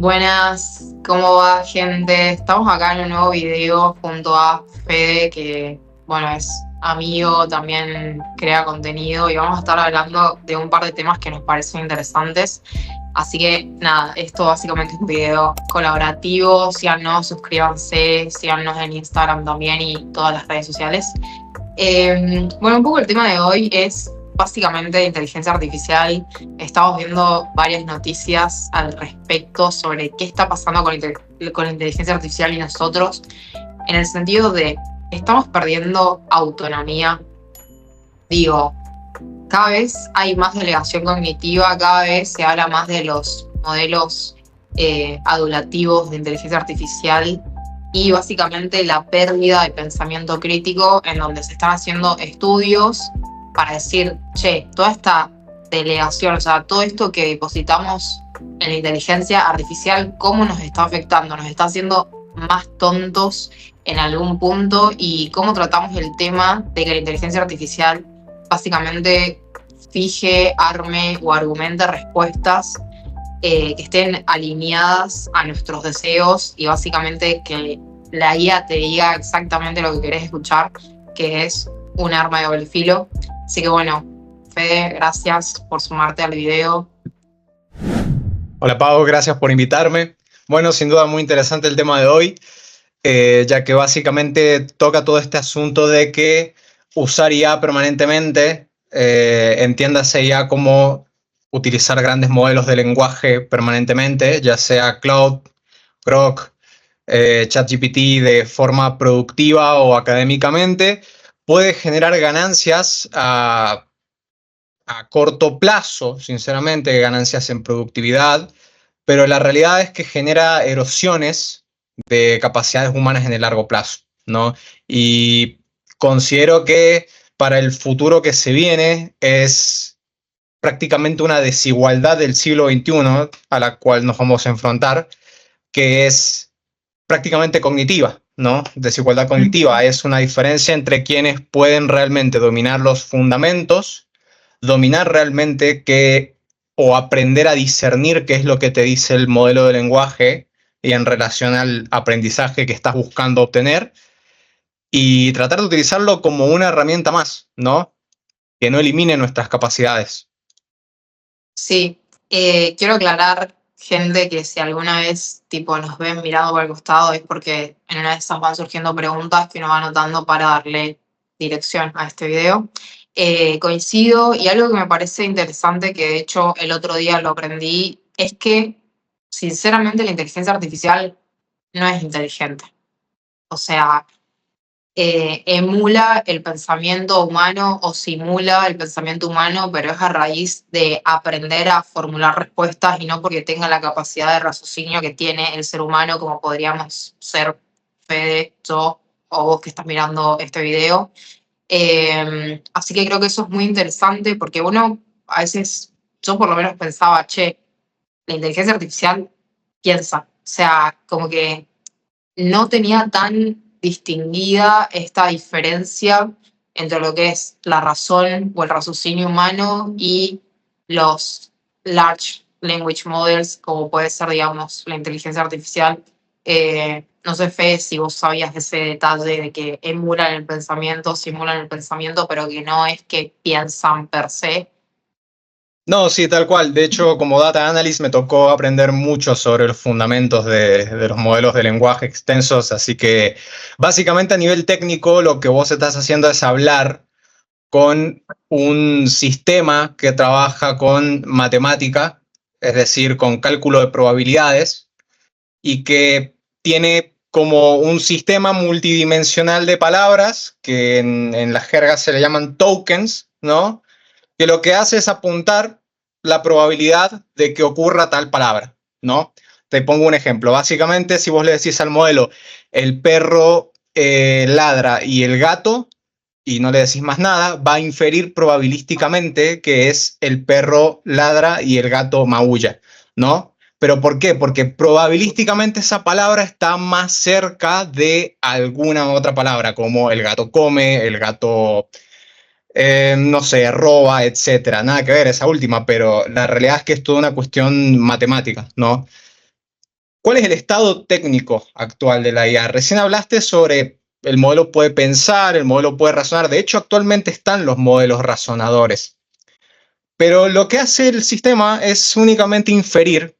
Buenas, ¿cómo va, gente? Estamos acá en un nuevo video junto a Fede, que, bueno, es amigo, también crea contenido y vamos a estar hablando de un par de temas que nos parecen interesantes. Así que, nada, esto básicamente es un video colaborativo. Síganos, suscríbanse, síganos en Instagram también y todas las redes sociales. Bueno, un poco el tema de hoy es básicamente inteligencia artificial. Estamos viendo varias noticias al respecto sobre qué está pasando con la inteligencia artificial y nosotros, en el sentido de, estamos perdiendo autonomía. Digo, cada vez hay más delegación cognitiva, cada vez se habla más de los modelos adulativos de inteligencia artificial y básicamente la pérdida de pensamiento crítico, en donde se están haciendo estudios para decir, che, toda esta delegación, o sea, todo esto que depositamos en la inteligencia artificial, ¿cómo nos está afectando? ¿Nos está haciendo más tontos en algún punto? ¿Y cómo tratamos el tema de que la inteligencia artificial básicamente fije, arme o argumente respuestas que estén alineadas a nuestros deseos y básicamente que la IA te diga exactamente lo que querés escuchar, que es un arma de doble filo? Así que bueno, Fede, gracias por sumarte al video. Hola Pau, gracias por invitarme. Bueno, sin duda muy interesante el tema de hoy, ya que básicamente toca todo este asunto de que usar IA permanentemente, entiéndase ya como utilizar grandes modelos de lenguaje permanentemente, ya sea Claude, Grok, ChatGPT de forma productiva o académicamente, puede generar ganancias a corto plazo, sinceramente, ganancias en productividad, pero la realidad es que genera erosiones de capacidades humanas en el largo plazo, ¿no? Y considero que para el futuro que se viene es prácticamente una desigualdad del siglo XXI a la cual nos vamos a enfrentar, que es prácticamente cognitiva, ¿no? Desigualdad cognitiva es una diferencia entre quienes pueden realmente dominar los fundamentos, dominar realmente qué o aprender a discernir qué es lo que te dice el modelo de lenguaje y en relación al aprendizaje que estás buscando obtener y tratar de utilizarlo como una herramienta más, ¿no? Que no elimine nuestras capacidades. Sí, quiero aclarar, gente, que si alguna vez tipo nos ven mirando por el costado es porque en una de esas van surgiendo preguntas que uno va anotando para darle dirección a este video. Coincido, y algo que me parece interesante, que de hecho el otro día lo aprendí, es que sinceramente la inteligencia artificial no es inteligente. O sea, emula el pensamiento humano o simula el pensamiento humano, pero es a raíz de aprender a formular respuestas y no porque tenga la capacidad de raciocinio que tiene el ser humano, como podríamos ser Fede, yo o vos que estás mirando este video. Así que creo que eso es muy interesante porque uno a veces, yo por lo menos pensaba, che, la inteligencia artificial piensa, o sea, como que no tenía tan distinguida esta diferencia entre lo que es la razón o el raciocinio humano y los large language models, como puede ser, digamos, la inteligencia artificial. No sé, Fe, si vos sabías ese detalle de que emulan el pensamiento, simulan el pensamiento, pero que no es que piensan per se. No, sí, tal cual. De hecho, como data analyst me tocó aprender mucho sobre los fundamentos de los modelos de lenguaje extensos, así que básicamente a nivel técnico lo que vos estás haciendo es hablar con un sistema que trabaja con matemática, es decir, con cálculo de probabilidades, y que tiene como un sistema multidimensional de palabras, que en la jerga se le llaman tokens, ¿no? Que lo que hace es apuntar la probabilidad de que ocurra tal palabra, ¿no? Te pongo un ejemplo. Básicamente, si vos le decís al modelo, el perro ladra y el gato, y no le decís más nada, va a inferir probabilísticamente que es el perro ladra y el gato maulla, ¿no? ¿Pero por qué? Porque probabilísticamente esa palabra está más cerca de alguna otra palabra, como el gato come, el gato no sé, roba, etcétera. Nada que ver esa última, pero la realidad es que es toda una cuestión matemática, ¿no? ¿cuál es el estado técnico actual de la IA? Recién hablaste sobre el modelo puede pensar, el modelo puede razonar. De hecho, actualmente están los modelos razonadores. Pero lo que hace el sistema es únicamente inferir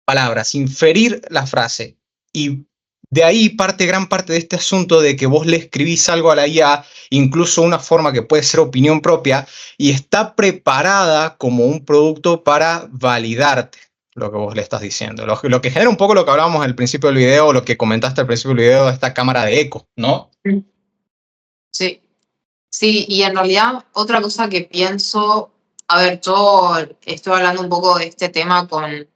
palabras, inferir la frase. Y de ahí parte gran parte de este asunto de que vos le escribís algo a la IA, incluso una forma que puede ser opinión propia, y está preparada como un producto para validarte lo que vos le estás diciendo. Lo que genera un poco lo que hablábamos al principio del video, lo que comentaste al principio del video, de esta cámara de eco, ¿no? Sí, sí, y en realidad otra cosa que pienso, a ver, yo estoy hablando un poco de este tema con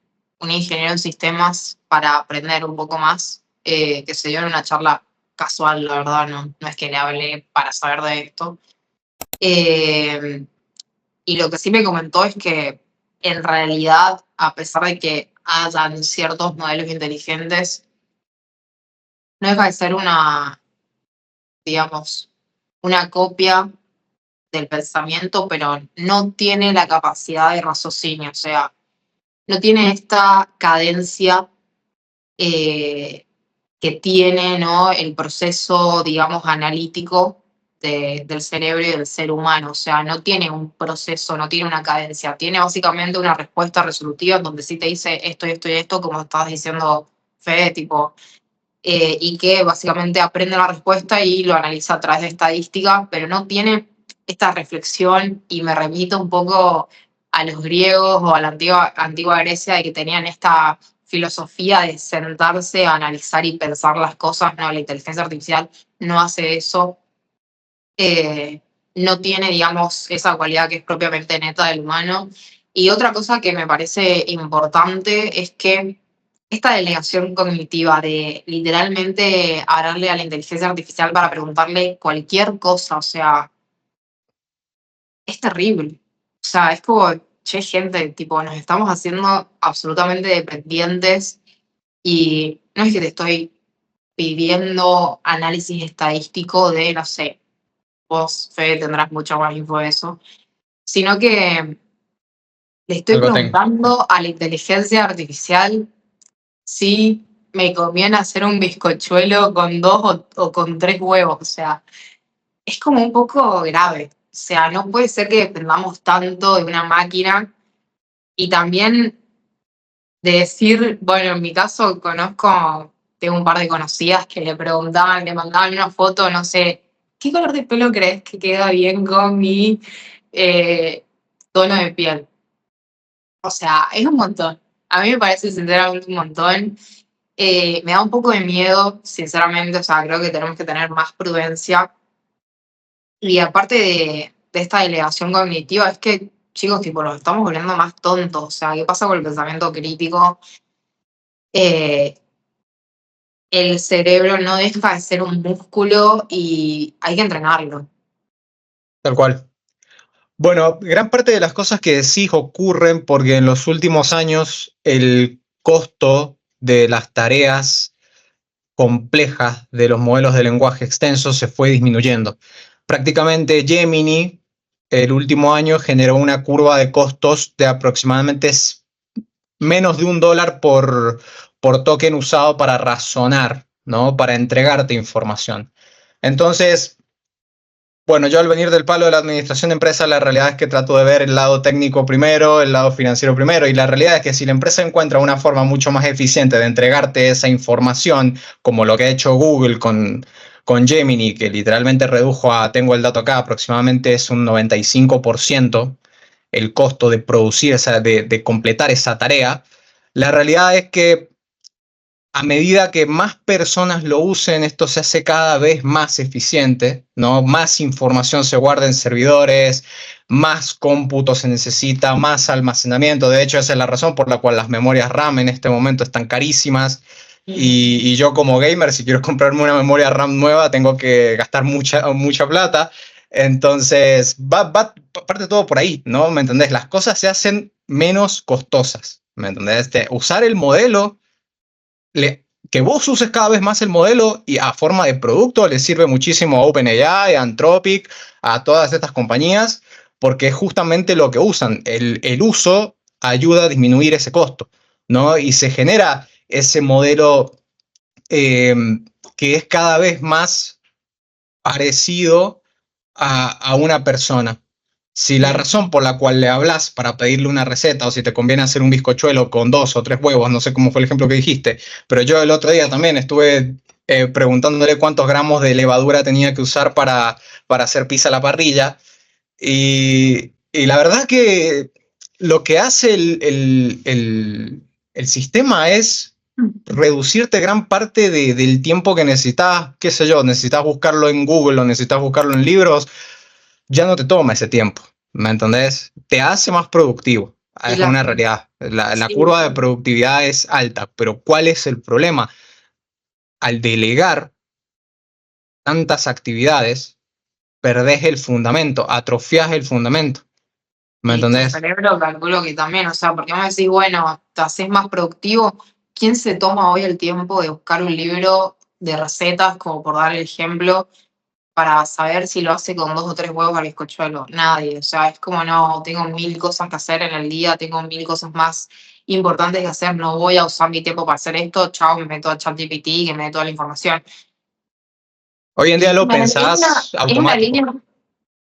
un ingeniero en sistemas para aprender un poco más, que se dio en una charla casual, la verdad, no es que le hablé para saber de esto. Eh, y lo que sí me comentó es que en realidad, a pesar de que hayan ciertos modelos inteligentes, no deja de ser una, digamos, una copia del pensamiento, pero no tiene la capacidad de raciocinio, o sea, no tiene esta cadencia que tiene, ¿no?, el proceso, digamos, analítico del cerebro y del ser humano, o sea, no tiene un proceso, no tiene una cadencia, tiene básicamente una respuesta resolutiva en donde sí te dice esto y esto y esto, como estabas diciendo, Fede, tipo, y que básicamente aprende la respuesta y lo analiza a través de estadística, pero no tiene esta reflexión, y me remito un poco a los griegos o a la antigua Grecia, de que tenían esta filosofía de sentarse a analizar y pensar las cosas. No, la inteligencia artificial no hace eso, eh, no tiene, digamos, esa cualidad que es propiamente neta del humano. Y otra cosa que me parece importante es que esta delegación cognitiva de literalmente hablarle a la inteligencia artificial para preguntarle cualquier cosa, o sea, es terrible. O sea, es como, che, gente, tipo, nos estamos haciendo absolutamente dependientes, y no es que te estoy pidiendo análisis estadístico de, no sé, vos, Fede, tendrás mucha más info de eso, sino que le estoy Algo tengo. preguntando a la inteligencia artificial si me conviene hacer un bizcochuelo con dos o con tres huevos. O sea, es como un poco grave. O sea, no puede ser que dependamos tanto de una máquina, y también de decir, bueno, en mi caso conozco, tengo un par de conocidas que le preguntaban, le mandaban una foto, no sé, ¿qué color de pelo crees que queda bien con mi eh, tono de piel? O sea, es un montón. A mí me parece sinceramente un montón. Me da un poco de miedo, sinceramente, o sea, creo que tenemos que tener más prudencia. Y aparte de esta delegación cognitiva, es que, chicos, tipo, nos estamos volviendo más tontos. O sea, ¿qué pasa con el pensamiento crítico? Eh, el cerebro no deja de ser un músculo y hay que entrenarlo. Tal cual. Bueno, gran parte de las cosas que decís ocurren porque en los últimos años el costo de las tareas complejas de los modelos de lenguaje extenso se fue disminuyendo. Prácticamente Gemini el último año generó una curva de costos de aproximadamente menos de $1 por token usado para razonar, ¿no? Para entregarte información. Entonces, bueno, yo al venir del palo de la administración de empresas, la realidad es que trato de ver el lado técnico primero, el lado financiero primero, y la realidad es que si la empresa encuentra una forma mucho más eficiente de entregarte esa información, como lo que ha hecho Google con Gemini, que literalmente redujo a, tengo el dato acá, aproximadamente es un 95% el costo de producir de completar esa tarea, la realidad es que a medida que más personas lo usen, esto se hace cada vez más eficiente, ¿no? Más información se guarda en servidores, más cómputo se necesita, más almacenamiento. De hecho, esa es la razón por la cual las memorias RAM en este momento están carísimas. Y yo como gamer, si quiero comprarme una memoria RAM nueva, tengo que gastar mucha plata. Entonces, parte todo por ahí, ¿no? ¿Me entendés? Las cosas se hacen menos costosas, ¿me entendés? Usar el modelo que vos uses cada vez más el modelo y a forma de producto le sirve muchísimo a OpenAI, a Anthropic, a todas estas compañías, porque es justamente lo que usan. El uso ayuda a disminuir ese costo, ¿no? Y se genera ese modelo eh, que es cada vez más parecido a una persona. Si la razón por la cual le hablas para pedirle una receta o si te conviene hacer un bizcochuelo con 2 o 3 huevos, no sé cómo fue el ejemplo que dijiste, pero yo el otro día también estuve preguntándole cuántos gramos de levadura tenía que usar para hacer pizza a la parrilla y la verdad que lo que hace el sistema es reducirte gran parte del tiempo que necesitas, qué sé yo, necesitas buscarlo en Google o necesitas buscarlo en libros, ya no te toma ese tiempo, ¿me entendés? Te hace más productivo, Y es una realidad. La sí, curva de productividad es alta, pero ¿cuál es el problema? Al delegar tantas actividades, perdés el fundamento, atrofias el fundamento, ¿me y tu entendés? cerebro calculo que también, o sea, porque vos decís, bueno, te haces más productivo. ¿Quién se toma hoy el tiempo de buscar un libro de recetas, como por dar el ejemplo, para saber si lo hace con 2 o 3 huevos al bizcochuelo? Nadie, o sea, es como no, tengo 1000 cosas que hacer en el día, tengo 1000 cosas más importantes que hacer, no voy a usar mi tiempo para hacer esto, chao, me meto a ChatGPT, que me dé toda la información. Hoy en Y día lo una, pensás es una automático. línea,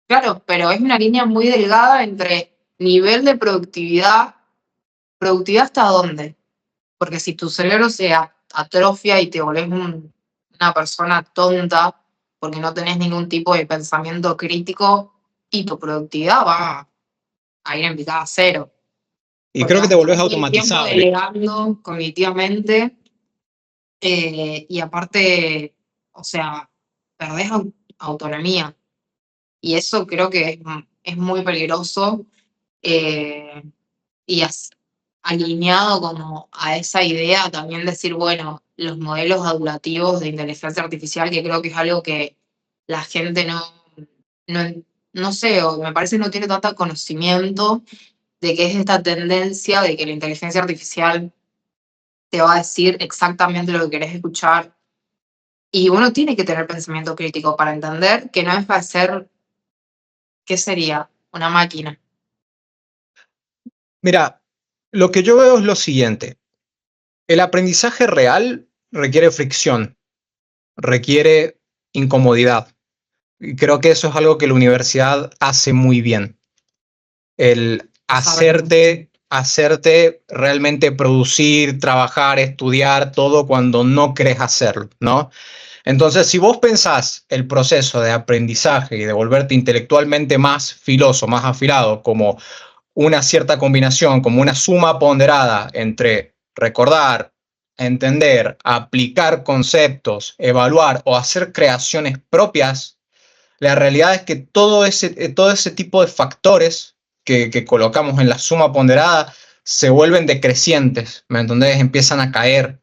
claro, pero es una línea muy delgada entre nivel de productividad. ¿Productividad hasta dónde? Porque si tu cerebro se atrofia y te volvés una persona tonta porque no tenés ningún tipo de pensamiento crítico y tu productividad va a ir en picada cero. Y Porque creo que vas a te estar volvés todo el tiempo automatizable. delegando cognitivamente y aparte, o sea, perdés autonomía. Y eso creo que es muy peligroso eh, y alineado como a esa idea también decir, bueno, los modelos adulativos de inteligencia artificial, que creo que es algo que la gente no, no sé, o me parece no tiene tanto conocimiento de que es esta tendencia de que la inteligencia artificial te va a decir exactamente lo que querés escuchar. Y uno tiene que tener pensamiento crítico para entender que no es para ser, ¿qué sería? Una máquina. Mira, lo que yo veo es lo siguiente. El aprendizaje real requiere fricción, requiere incomodidad. Y creo que eso es algo que la universidad hace muy bien. El hacerte realmente producir, trabajar, estudiar, todo cuando no querés hacerlo, ¿no? Entonces, si vos pensás el proceso de aprendizaje y de volverte intelectualmente más filoso, más afilado, como una cierta combinación, como una suma ponderada entre recordar, entender, aplicar conceptos, evaluar o hacer creaciones propias, la realidad es que todo ese tipo de factores que colocamos en la suma ponderada se vuelven decrecientes, ¿me entendés? Empiezan a caer.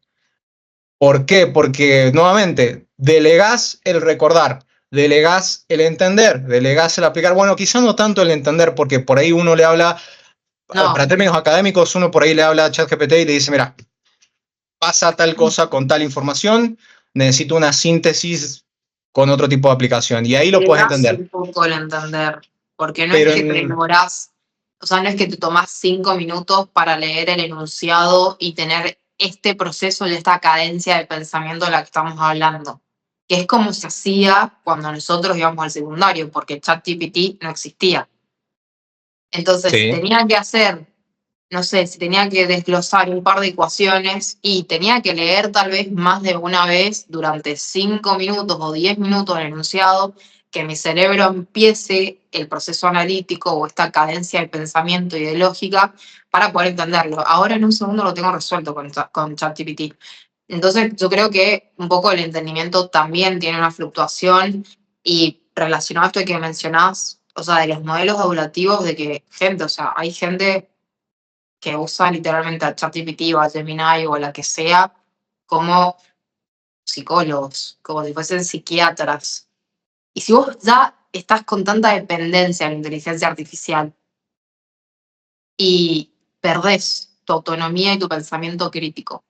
¿Por qué? Porque nuevamente delegás el recordar, delegás el entender, delegás el aplicar. Bueno, quizá no tanto el entender, porque por ahí uno le habla, No, para términos académicos, uno por ahí le habla a ChatGPT y le dice, mira, pasa tal cosa con tal información, necesito una síntesis con otro tipo de aplicación. Y ahí lo le puedes das entender. un poco el entender, porque no es Pero que te demorás, o sea, no es que te tomás 5 minutos para leer el enunciado y tener este proceso y esta cadencia de pensamiento de la que estamos hablando, que es como se hacía cuando nosotros íbamos al secundario, porque ChatGPT no existía. Entonces, si sí, tenía que hacer, no sé, si tenía que desglosar un par de ecuaciones y tenía que leer tal vez más de una vez durante 5 minutos o 10 minutos el enunciado, que mi cerebro empiece el proceso analítico o esta cadencia de pensamiento y de lógica para poder entenderlo. Ahora en un segundo lo tengo resuelto con ChatGPT. Entonces, yo creo que un poco el entendimiento también tiene una fluctuación y relacionado a esto que mencionás, o sea, de los modelos evaluativos, de que gente, o sea, hay gente que usa literalmente a ChatGPT o a Gemini o a la que sea como psicólogos, como si fuesen psiquiatras. Y si vos ya estás con tanta dependencia de la inteligencia artificial y perdés tu autonomía y tu pensamiento crítico,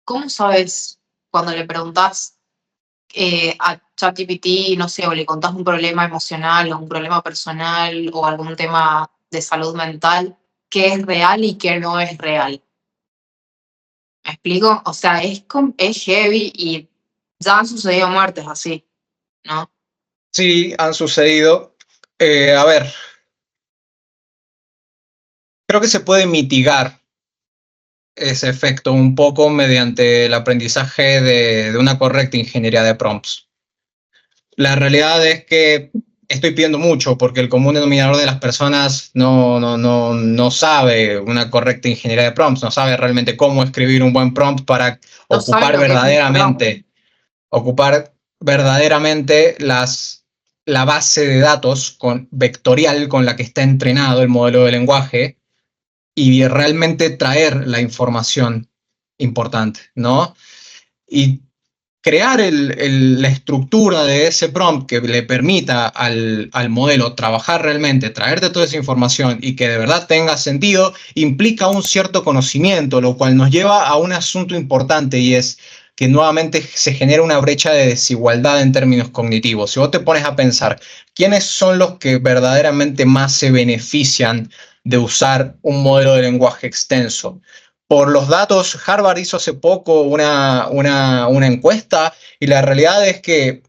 ¿cómo sabes cuando le preguntás a ChatGPT, no sé, o le contás un problema emocional o un problema personal o algún tema de salud mental, qué es real y qué no es real? ¿Me explico? O sea, es heavy y ya han sucedido muertes así, ¿no? Sí, han sucedido. A ver, creo que se puede mitigar ese efecto un poco mediante el aprendizaje de una correcta ingeniería de prompts. La realidad es que estoy pidiendo mucho porque el común denominador de las personas no sabe una correcta ingeniería de prompts, no sabe realmente cómo escribir un buen prompt para No saben ocupar lo que es un prompt. verdaderamente, ocupar verdaderamente la base de datos vectorial con la que está entrenado el modelo de lenguaje y realmente traer la información importante, ¿no? Y crear la estructura de ese prompt que le permita al modelo trabajar realmente, traerte toda esa información y que de verdad tenga sentido, implica un cierto conocimiento, lo cual nos lleva a un asunto importante y es que nuevamente se genera una brecha de desigualdad en términos cognitivos. Si vos te pones a pensar, ¿quiénes son los que verdaderamente más se benefician de usar un modelo de lenguaje extenso? Por los datos, Harvard hizo hace poco una encuesta y la realidad es que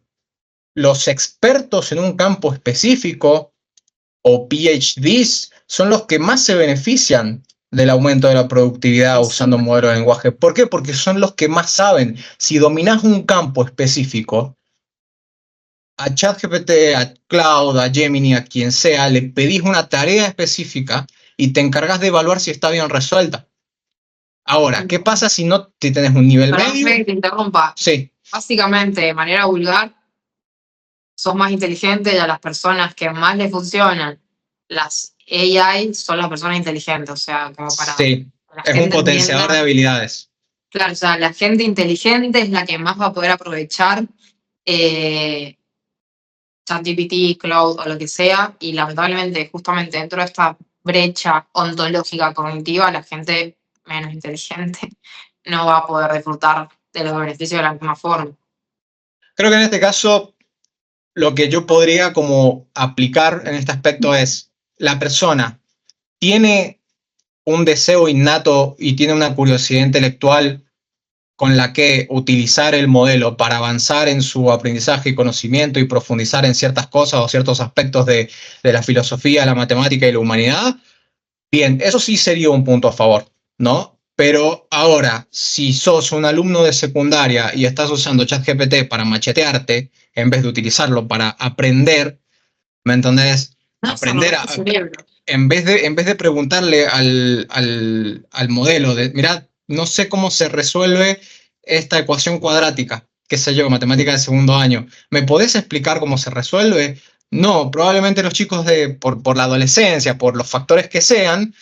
los expertos en un campo específico o PhDs son los que más se benefician del aumento de la productividad usando un modelo de lenguaje. ¿Por qué? Porque son los que más saben. Si dominas un campo específico, a ChatGPT, a Cloud, a Gemini, a quien sea, le pedís una tarea específica y te encargas de evaluar si está bien resuelta. Ahora, ¿qué pasa si no si tenés un nivel Perdón, medio? Fede, que te interrumpa. Sí, Básicamente, de manera vulgar, sos más inteligente y a las personas que más le funcionan las AI son las personas inteligentes, o sea, como para que sí, la es un gente potenciador de entienda. habilidades. Claro, o sea, la gente inteligente es la que más va a poder aprovechar eh, ChatGPT, Cloud o lo que sea, y lamentablemente, justamente dentro de esta brecha ontológica cognitiva, la gente menos inteligente no va a poder disfrutar de los beneficios de la misma forma. Creo que en este caso lo que yo podría como aplicar en este aspecto es la persona tiene un deseo innato y tiene una curiosidad intelectual con la que utilizar el modelo para avanzar en su aprendizaje y conocimiento y profundizar en ciertas cosas o ciertos aspectos de la filosofía, la matemática y la humanidad, bien, eso sí sería un punto a favor, ¿no? Pero ahora, si sos un alumno de secundaria y estás usando ChatGPT para machetearte, en vez de utilizarlo para aprender, ¿me entendés? No Aprender desarrollar tu cerebro. en vez de preguntarle al modelo de, mira, no sé cómo se resuelve esta ecuación cuadrática, qué sé yo, matemática de segundo año, ¿me podés explicar cómo se resuelve? No, probablemente los chicos por la adolescencia, por los factores que sean,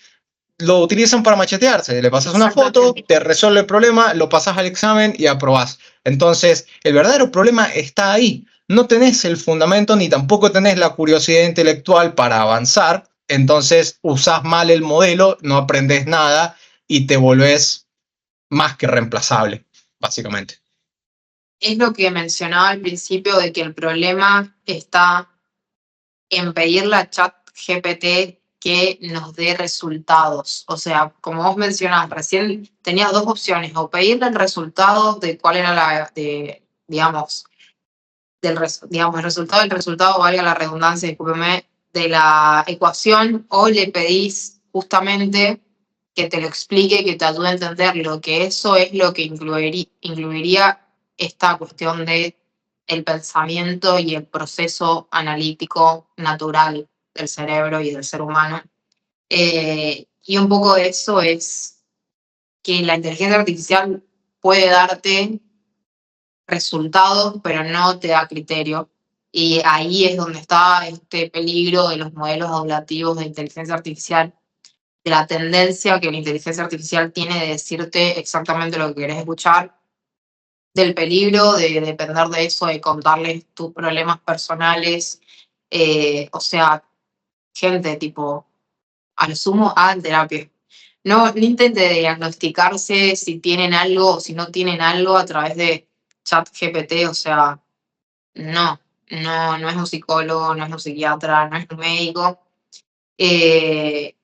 lo utilizan para machetearse. Le pasas una foto, Exactamente. te resuelve el problema, lo pasas al examen y aprobás. Entonces, el verdadero problema está ahí. No tenés el fundamento ni tampoco tenés la curiosidad intelectual para avanzar. Entonces, usás mal el modelo, no aprendes nada y te volvés más que reemplazable, básicamente. Es lo que mencionaba al principio de que el problema está en pedirle a ChatGPT que nos dé resultados. O sea, como vos mencionabas, recién tenías dos opciones, o pedirle el resultado de cuál era digamos, digamos, el resultado, valga la redundancia, discúlpeme, de la ecuación, o le pedís justamente que te lo explique, que te ayude a entender lo que eso es lo que incluiría esta cuestión de el pensamiento y el proceso analítico natural del cerebro y del ser humano. Y un poco de eso es que la inteligencia artificial puede darte resultados, pero no te da criterio. Y ahí es donde está este peligro de los modelos adulativos de inteligencia artificial, de la tendencia que la inteligencia artificial tiene de decirte exactamente lo que querés escuchar, del peligro de depender de eso, de contarles tus problemas personales. O sea, gente, tipo, a lo sumo hagan terapia. No intente diagnosticarse si tienen algo o si no tienen algo a través de chat GPT, o sea, no es un psicólogo, no es un psiquiatra, no es un médico. Eh,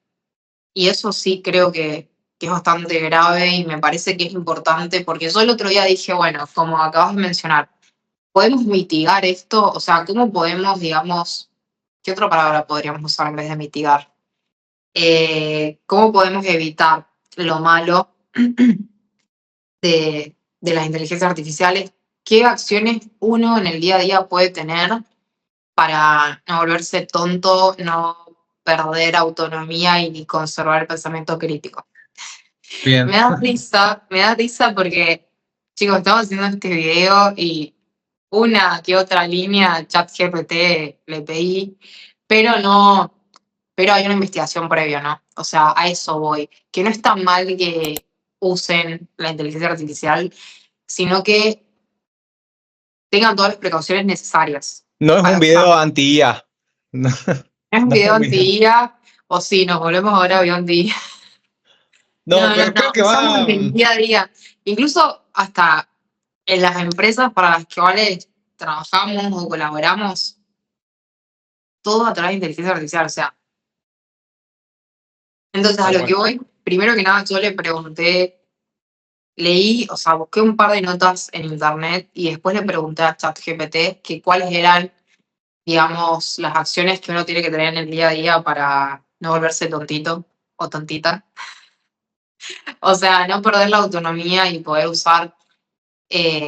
y eso sí creo que que es bastante grave y me parece que es importante, porque yo el otro día dije, bueno, como acabas de mencionar, ¿podemos mitigar esto? O sea, ¿cómo podemos, digamos, qué otra palabra podríamos usar en vez de mitigar? ¿Cómo podemos evitar lo malo de las inteligencias artificiales? ¿Qué acciones uno en el día a día puede tener para no volverse tonto, no perder autonomía y conservar el pensamiento crítico? Bien. Me da risa porque, chicos, estamos haciendo este video y una que otra línea ChatGPT le pedí, pero no, pero hay una investigación previa, ¿no? O sea, a eso voy. Que no está mal que usen la inteligencia artificial, sino que tengan todas las precauciones necesarias No es un para video usarlo. anti-IA. No, No es un no es video un video. anti-IA, o si nos volvemos ahora a anti. No, No, no, pero creo no, que usamos va. en el día a día. Incluso hasta en las empresas para las cuales trabajamos o colaboramos, todo a través de inteligencia artificial. O sea, entonces a Tal lo que cual. voy, primero que nada, yo le pregunté, leí, o sea, busqué un par de notas en internet y después le pregunté a ChatGPT que cuáles eran, digamos, las acciones que uno tiene que tener en el día a día para no volverse tontito o tontita. O sea, no perder la autonomía y poder usar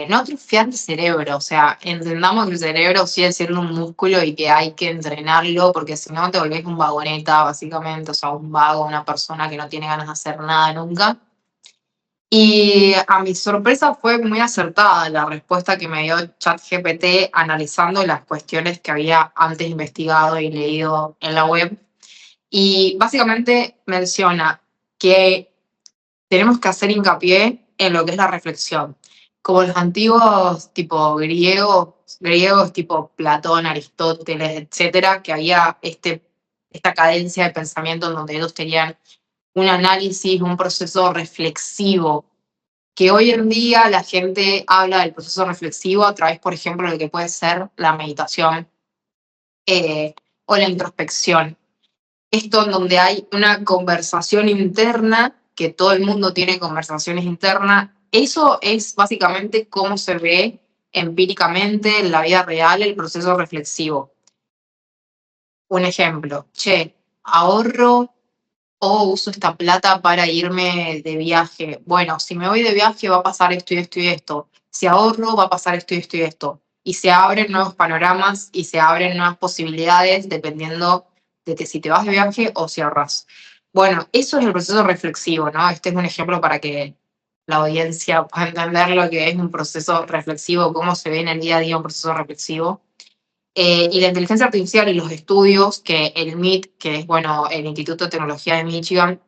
no atrofiar el cerebro, o sea, entendamos que el cerebro sigue siendo un músculo y que hay que entrenarlo, porque si no te volvés un vagoneta, básicamente, o sea, un vago, una persona que no tiene ganas de hacer nada nunca. Y a mi sorpresa fue muy acertada la respuesta que me dio ChatGPT analizando las cuestiones que había antes investigado y leído en la web. Y básicamente menciona que tenemos que hacer hincapié en lo que es la reflexión. Como los antiguos tipo griegos tipo Platón, Aristóteles, etcétera, que había esta cadencia de pensamiento en donde ellos tenían un análisis, un proceso reflexivo, que hoy en día la gente habla del proceso reflexivo a través, por ejemplo, de lo que puede ser la meditación o la introspección. Esto en donde hay una conversación interna, que todo el mundo tiene conversaciones internas, eso es básicamente cómo se ve empíricamente en la vida real el proceso reflexivo. Un ejemplo, che, ahorro o uso esta plata para irme de viaje. Bueno, si me voy de viaje va a pasar esto y esto y esto. Si ahorro va a pasar esto y esto y esto. Y se abren nuevos panoramas y se abren nuevas posibilidades dependiendo de que si te vas de viaje o si ahorras. Bueno, eso es el proceso reflexivo, ¿no? Este es un ejemplo para que la audiencia pueda entender lo que es un proceso reflexivo, cómo se ve en el día a día un proceso reflexivo. Y la inteligencia artificial y los estudios que el MIT, que es bueno, el Instituto de Tecnología de Michigan,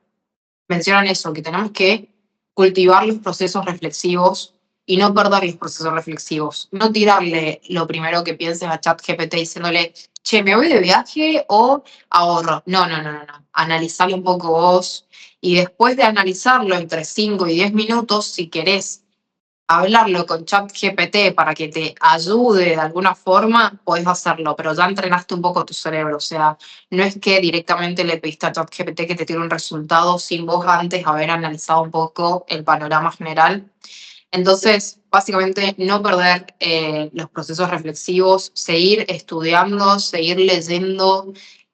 mencionan eso, que tenemos que cultivar los procesos reflexivos y no perder los procesos reflexivos. No tirarle lo primero que pienses a ChatGPT diciéndole, che, ¿me voy de viaje o ahorro? No, no, no, no, no. Analizarlo un poco vos y después de analizarlo entre 5 y 10 minutos, si querés hablarlo con ChatGPT para que te ayude de alguna forma, podés hacerlo, pero ya entrenaste un poco tu cerebro. O sea, no es que directamente le pediste a ChatGPT que te tire un resultado sin vos antes haber analizado un poco el panorama general. Entonces, básicamente, no perder los procesos reflexivos, seguir estudiando, seguir leyendo,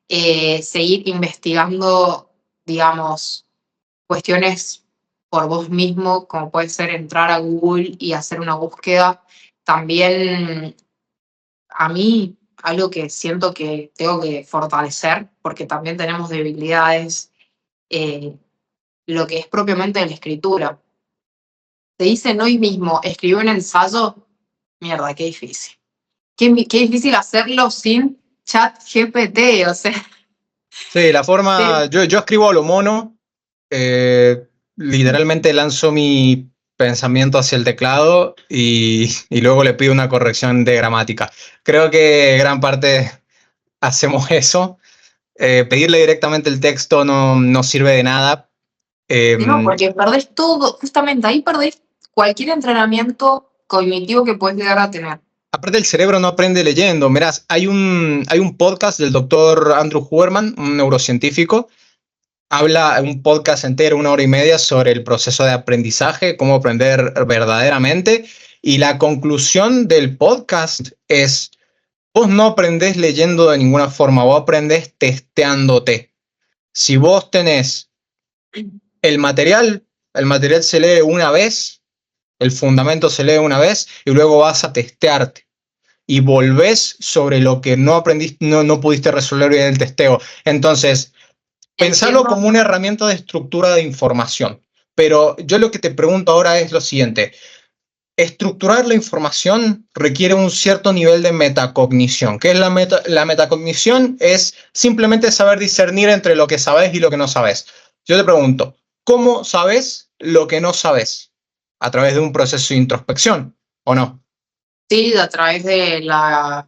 seguir investigando, digamos, cuestiones por vos mismo, como puede ser entrar a Google y hacer una búsqueda. También a mí, algo que siento que tengo que fortalecer, porque también tenemos debilidades, eh, lo que es propiamente la escritura. Te dicen hoy mismo, escribí un ensayo, mierda, qué difícil. Qué difícil hacerlo sin chat GPT, o sea, Sí, la forma. Yo escribo a lo mono. Literalmente lanzo mi pensamiento hacia el teclado y luego le pido una corrección de gramática. Creo que gran parte hacemos eso. Pedirle directamente el texto no sirve de nada. no, Eh, porque perdés todo, justamente ahí perdés cualquier entrenamiento cognitivo que puedes llegar a tener. Aparte, el cerebro no aprende leyendo. Verás, hay un podcast del doctor Andrew Huberman, un neurocientífico, habla un podcast entero, 1 hora y media, sobre el proceso de aprendizaje, cómo aprender verdaderamente. Y la conclusión del podcast es, vos no aprendés leyendo de ninguna forma, vos aprendés testeándote. Si vos tenés el material, el material se lee una vez, el fundamento se lee una vez y luego vas a testearte y volvés sobre lo que no aprendiste, no pudiste resolver bien el testeo. Entonces, pensarlo Entiendo. como una herramienta de estructura de información. Pero yo lo que te pregunto ahora es lo siguiente. Estructurar la información requiere un cierto nivel de metacognición. ¿Qué es la metacognición? Es simplemente saber discernir entre lo que sabes y lo que no sabes. Yo te pregunto, ¿cómo sabes lo que no sabes? ¿A través de un proceso de introspección o no? Sí, a través de la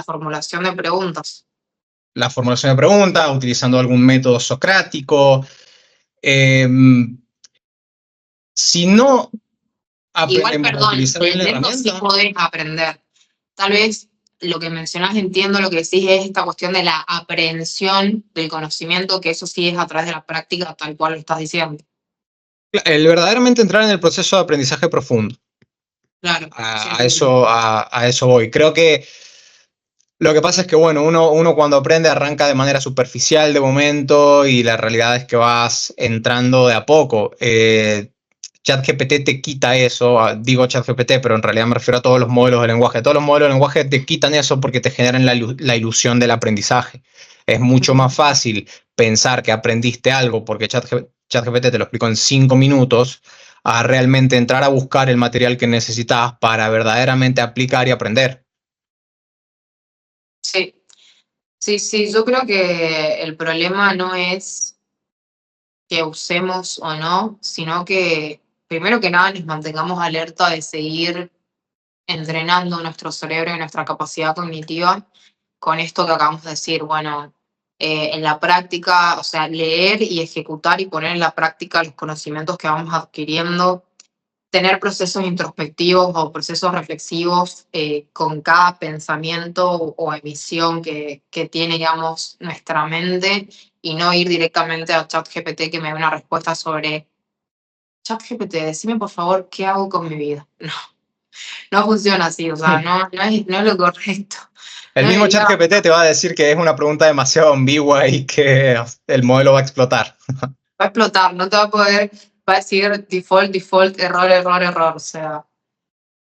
formulación de preguntas. La formulación de preguntas, utilizando algún método socrático. Eh, si no Igual, aprendemos a perdón, utilizar bien la leyendo sí herramienta, podés aprender. Tal vez lo que mencionás, entiendo lo que decís, es esta cuestión de la aprehensión del conocimiento, que eso sí es a través de la práctica, tal cual lo estás diciendo. el verdaderamente entrar en el proceso de aprendizaje profundo. Claro, sí, A sí, sí. eso, a eso voy. Creo que lo que pasa es que, bueno, uno cuando aprende arranca de manera superficial de momento y la realidad es que vas entrando de a poco. ChatGPT te quita eso, digo ChatGPT, pero en realidad me refiero a todos los modelos de lenguaje. Todos los modelos de lenguaje te quitan eso porque te generan la ilusión del aprendizaje. Es mucho más fácil pensar que aprendiste algo porque ChatGPT te lo explicó en 5 minutos a realmente entrar a buscar el material que necesitas para verdaderamente aplicar y aprender. Sí, sí, sí, yo creo que el problema no es que usemos o no, sino que primero que nada nos mantengamos alerta de seguir entrenando nuestro cerebro y nuestra capacidad cognitiva con esto que acabamos de decir. Bueno, en la práctica, o sea, leer y ejecutar y poner en la práctica los conocimientos que vamos adquiriendo, tener procesos introspectivos o procesos reflexivos con cada pensamiento o emisión que tiene, digamos, nuestra mente, y no ir directamente a ChatGPT que me dé una respuesta sobre ChatGPT, decime por favor qué hago con mi vida. No, no funciona así, o sea, no es lo correcto. El No mismo debería, ChatGPT te va a decir que es una pregunta demasiado ambigua y que el modelo va a explotar. va a explotar, no te va a poder, va a decir default, default, error, error, error, o sea.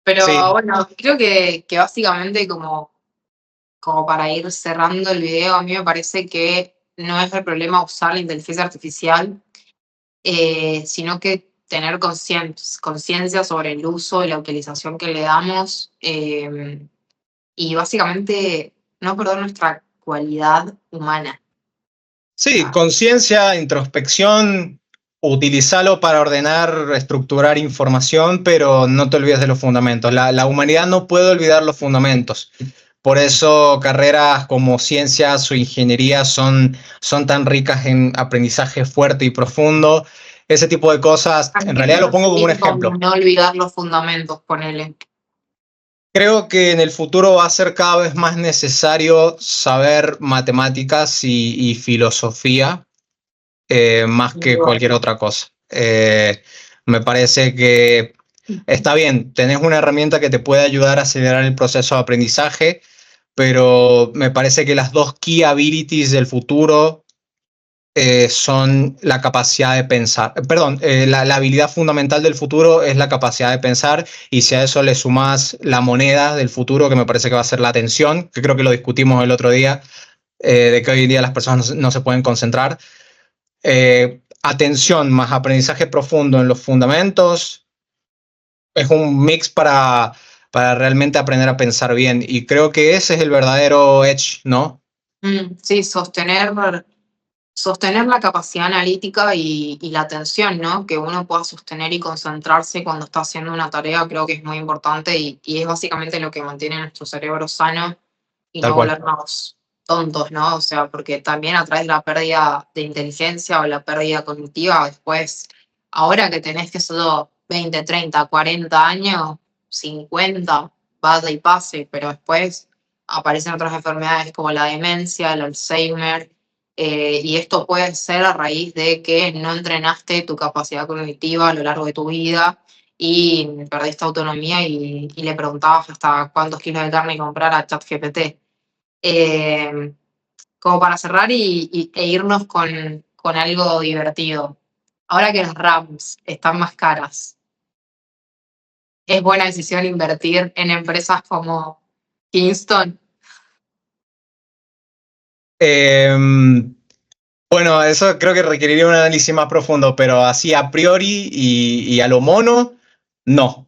Pero Sí, bueno, creo que básicamente como para ir cerrando el video, a mí me parece que no es el problema usar la inteligencia artificial, sino que tener conciencia sobre el uso y la utilización que le damos, y básicamente no perder nuestra cualidad humana. O sí, sea, conciencia, introspección, utilízalo para ordenar, estructurar información, pero no te olvides de los fundamentos. La humanidad no puede olvidar los fundamentos. Por eso carreras como ciencias o ingeniería son tan ricas en aprendizaje fuerte y profundo. Ese tipo de cosas, ¿a en qué realidad te lo pongo como un referís ejemplo. con no olvidar los fundamentos? Ponele. Creo que en el futuro va a ser cada vez más necesario saber matemáticas y filosofía más que cualquier otra cosa. Me parece que está bien, tenés una herramienta que te puede ayudar a acelerar el proceso de aprendizaje, pero me parece que las dos key abilities del futuro son la capacidad de pensar. Perdón, la habilidad fundamental del futuro es la capacidad de pensar, y si a eso le sumas la moneda del futuro, que me parece que va a ser la atención, que creo que lo discutimos el otro día, de que hoy en día las personas no se pueden concentrar. Atención más aprendizaje profundo en los fundamentos es un mix para realmente aprender a pensar bien, y creo que ese es el verdadero edge, ¿no? Sí, sostener la capacidad analítica y la atención, ¿no? Que uno pueda sostener y concentrarse cuando está haciendo una tarea, creo que es muy importante, y es básicamente lo que mantiene nuestro cerebro sano y Tal no cual. volvernos tontos, ¿no? O sea, porque también a través de la pérdida de inteligencia o la pérdida cognitiva, después, ahora que tenés que ser 20, 30, 40 años, 50, vaya y pase, pero después aparecen otras enfermedades como la demencia, el Alzheimer, y esto puede ser a raíz de que no entrenaste tu capacidad cognitiva a lo largo de tu vida y perdiste autonomía y le preguntabas hasta cuántos kilos de carne comprar a ChatGPT. Eh, Como para cerrar e irnos con algo divertido. Ahora que las RAMs están más caras, ¿es buena decisión invertir en empresas como Kingston? Em, bueno, eso creo que requeriría un análisis más profundo, pero así a priori y a lo mono, no.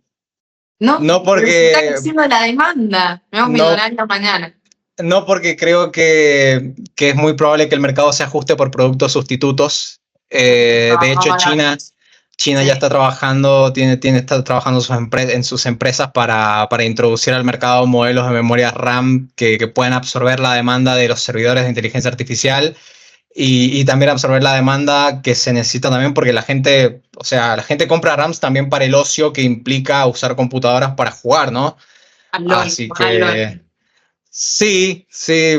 No, No pero se está porque, creciendo la demanda. Me vamos no, millonarios mañana. no porque creo que es muy probable que el mercado se ajuste por productos sustitutos. De Trabajar hecho, baratos. China ya Sí. está trabajando, está trabajando en sus empresas para introducir al mercado modelos de memoria RAM que puedan absorber la demanda de los servidores de inteligencia artificial y también absorber la demanda que se necesita también porque la gente, o sea, la gente compra RAMs también para el ocio que implica usar computadoras para jugar, ¿no? Al LOL, Así jugar al LOL. que sí, sí,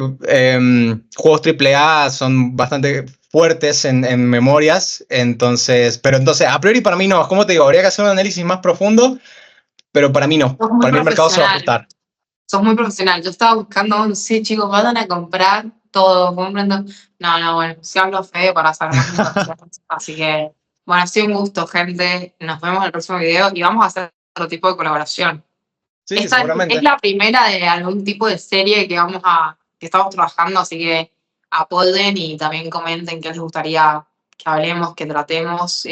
juegos AAA son bastante fuertes en memorias, entonces, pero entonces, a priori para mí no, como te digo, habría que hacer un análisis más profundo, pero para mí no, Sos muy para mí el mercado se va a profesional. ajustar. Sos muy profesional. Yo estaba buscando, sí, chicos, vayan a comprar todo, compren todo. No, no, bueno, si hablo fe para saber más inversiones. Así que, bueno, ha sido un gusto, gente. Nos vemos en el próximo video y vamos a hacer otro tipo de colaboración. Sí, Esta es seguramente. la primera de algún tipo de serie que estamos trabajando, así que apoyen y también comenten qué les gustaría que hablemos, que tratemos,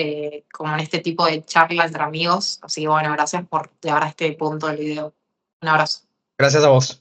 como en este tipo de charla entre amigos. Así que bueno, gracias por llegar a este punto del video. Un abrazo. Gracias a vos.